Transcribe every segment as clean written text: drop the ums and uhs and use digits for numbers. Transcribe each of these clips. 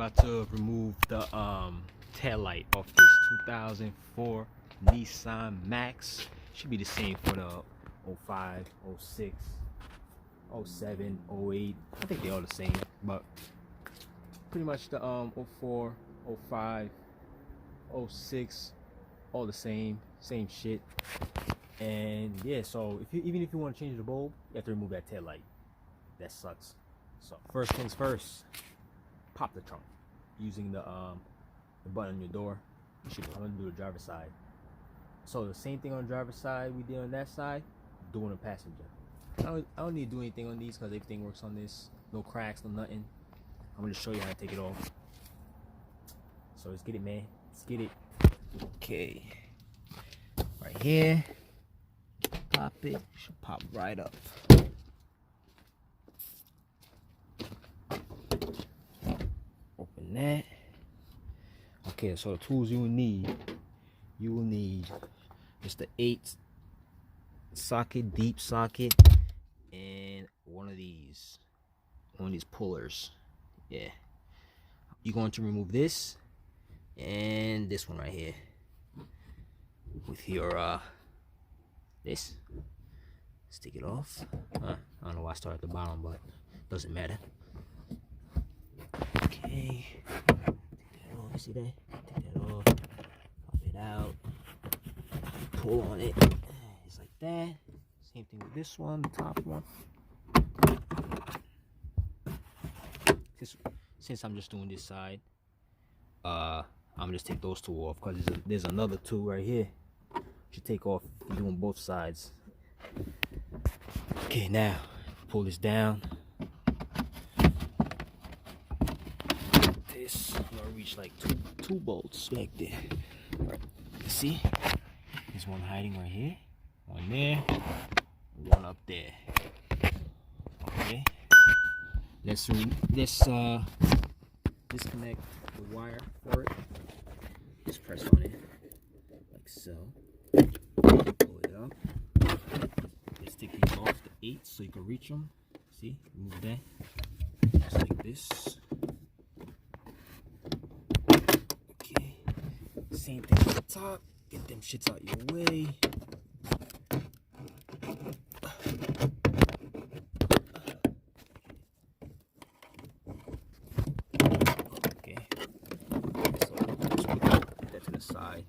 about to remove the tail light off this 2004 Nissan Max. Should be the same for the 05, 06, 07, 08. I think they're all the same, but pretty much the 04, 05, 06, all the same shit. And yeah, so even if you want to change the bulb, you have to remove that tail light. That sucks. So first things first, pop the trunk using the button on your door. I'm gonna do the driver's side. So the same thing on the driver's side we did on that side, do on the passenger. I don't need to do anything on these because everything works on this. No cracks, no nothing. I'm gonna show you how to take it off. So let's get it, man. Let's get it. Okay, right here. Pop it. Should pop right up. Open that. Okay, so the tools you will need just the 8 socket, deep socket, and one of these pullers. Yeah, you're going to remove this and this one right here with your this. Let's take it off. I don't know why I started at the bottom, but doesn't matter. Okay, take that off. See that? Take that off. Pop it out. Pull on it. It's like that. Same thing with this one, the top one. Since I'm just doing this side, I'm gonna just take those two off because there's another two right here. Should take off if you're doing both sides. Okay, now pull this down. This I'm gonna reach like two bolts back there. Right. See, there's one hiding right here, one there, one up there. Okay, let's disconnect the wire for it. Just press on it like so. Pull it up. Let's take these off the 8 so you can reach them. See, move that just like this. Okay, same thing at the top. Get them shits out your way. Okay, so just put that to the side.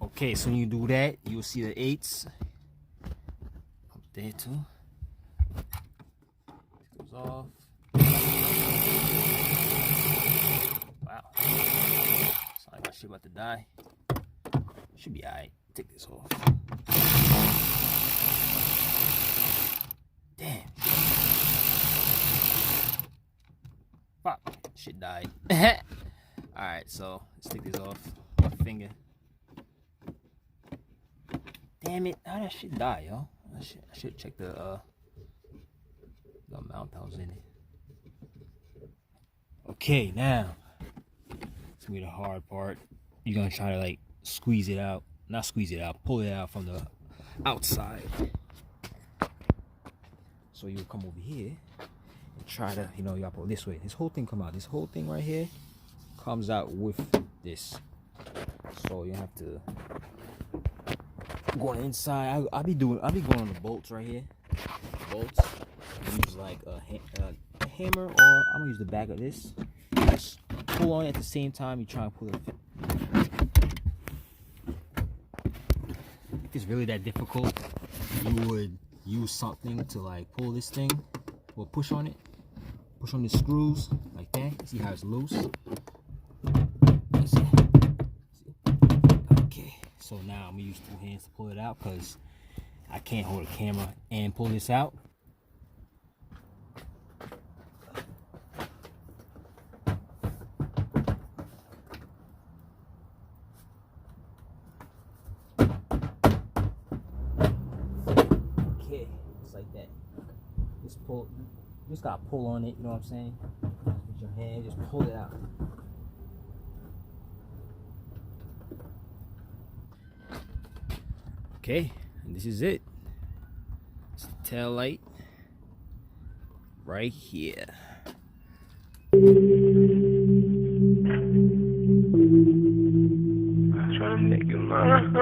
Okay, so when you do that, you'll see the 8s up there too. Take those off. Wow, it's like my shit about to die. Should be alright. Take this off. Damn. Fuck. Shit died. Alright, so let's take this off. My finger. Damn it. How that shit die, yo? I should check the amount that was in it. Okay, now it's gonna be the hard part. You're gonna try to like squeeze it out. Not squeeze it out, pull it out from the outside. So you'll come over here and try to, you gotta pull this way. This whole thing come out. This whole thing right here comes out with this. So you have to go on the inside. I'll be going on the bolts right here. Bolts. Use like a hammer, or I'm gonna use the back of this. Just pull on it at the same time you try to pull it. If it's really that difficult, you would use something to like pull this thing, or push on it. Push on the screws like that. See how it's loose? See? Okay, so now I'm gonna use 2 hands to pull it out because I can't hold a camera and pull this out. Like that. Just gotta pull on it, you know what I'm saying? With your hand, just pull it out. Okay, and this is it. It's the tail light right here. Trying to make you mine.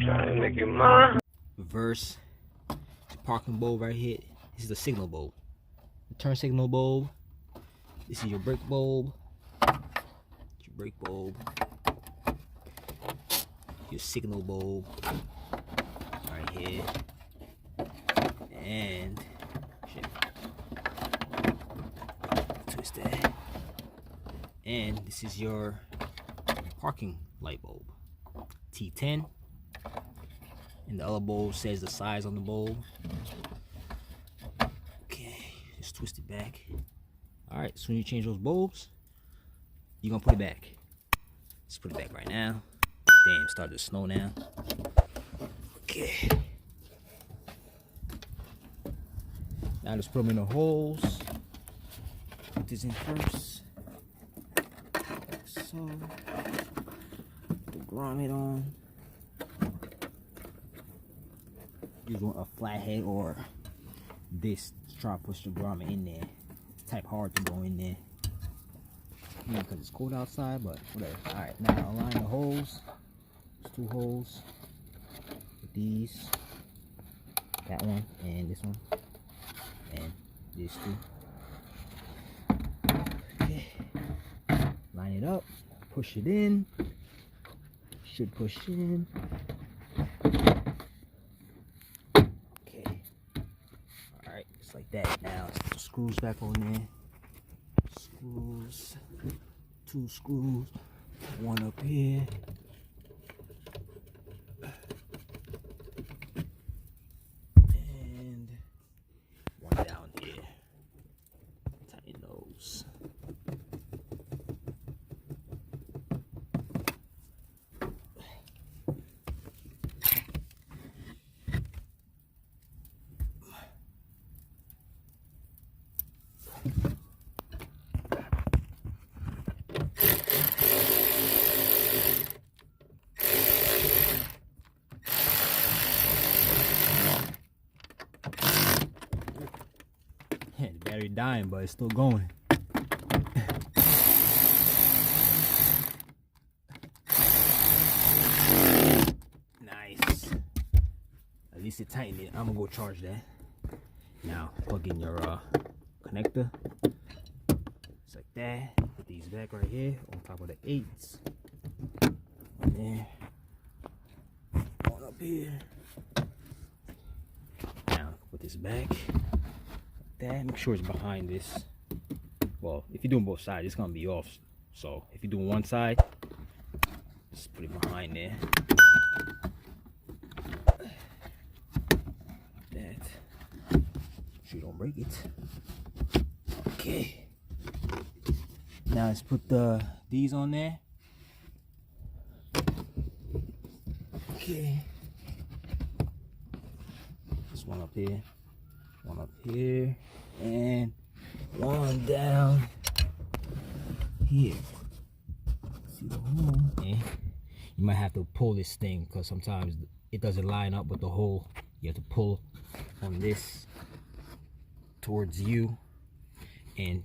Trying to make you mine. Reverse. Parking bulb right here. This is the signal bulb. The turn signal bulb. This is your brake bulb. Your brake bulb. Your signal bulb. Right here. And shit. Twist that. And this is your parking light bulb. T10. And the other bulb says the size on the bulb. Okay, just twist it back. Alright, so when you change those bulbs, you're gonna put it back. Let's put it back right now. Damn, it started to snow now. Okay. Now just put them in the holes. Put this in first. Like so. Put the grommet on. You want a flathead or this to try to push the grommet in there. It's type hard to go in there. Because it's cold outside, but whatever. Alright, now align the holes. There's 2 holes. With these. That one and this one. And these 2. Okay. Line it up. Push it in. Should push in. Like that. Now let's put the screws back on there. Screws, 2 screws, 1 up here. And 1 down here. Tighten those. The battery dying, but it's still going. Nice. At least it tightened it. I'm gonna go charge that. Now plug in your connector. It's like that. Put these back right here on top of the 8s. And there. One up here. Now put this back. That. Make sure it's behind this. Well, if you're doing both sides, it's gonna be off. So if you're doing one side, just put it behind there. Like that. Make sure you don't break it. Okay. Now let's put these on there. Okay. This one up here. 1 up here, and 1 down here. See the hole? And you might have to pull this thing because sometimes it doesn't line up with the hole. You have to pull on this towards you and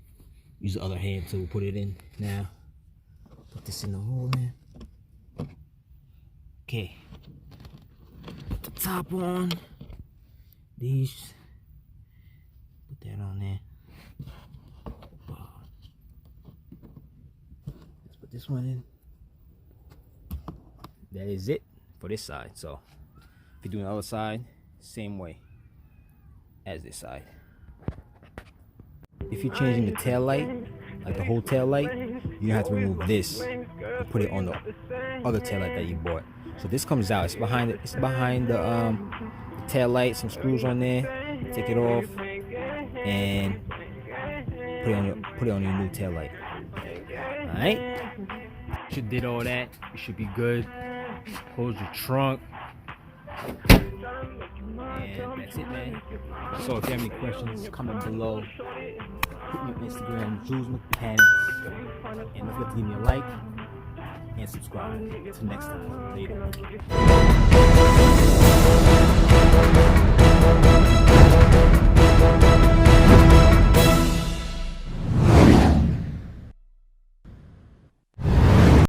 use the other hand to put it in. Now, put this in the hole there. Okay. Put the top on. These. Put that on there. Let's put this one in. That is it for this side. So if you're doing the other side, same way as this side. If you're changing the tail light, like the whole tail light, you have to remove this and put it on the other tail light that you bought. So this comes out. It's behind it. It's behind the tail light. Some screws on there. Take it off and put it on your new tail light. All right. You did all that. You should be good. Close your trunk. And that's it, man. So if you have any questions, comment below. Hit me on Instagram, Jules Mechanics. And don't forget to give me a like and subscribe. Until next time. Later.